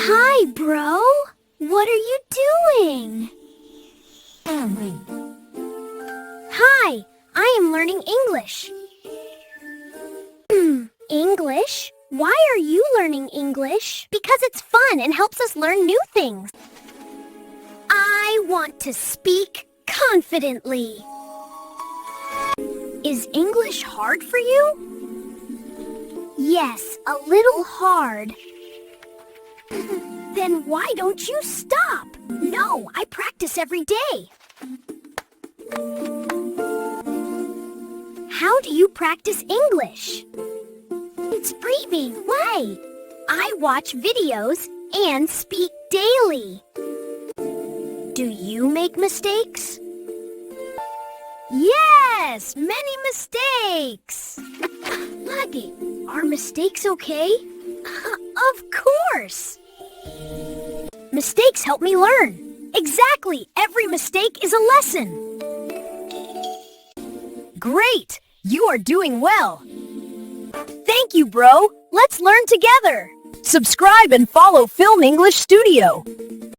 Hi, bro. What are you doing? Hi, I am learning English. English? Why are you learning English? Because it's fun and helps us learn new things. I want to speak confidently. Is English hard for you? Yes, a little hard. Then why don't you stop? No, I practice every day. How do you practice English? It's freebie. Why? I watch videos and speak daily. Do you make mistakes? Yes, many mistakes. Lucky, are mistakes okay? Of course. Mistakes help me learn. Exactly, every mistake is a lesson. Great, you are doing well. Thank you, bro. Let's learn together. Subscribe and follow Film English Studio.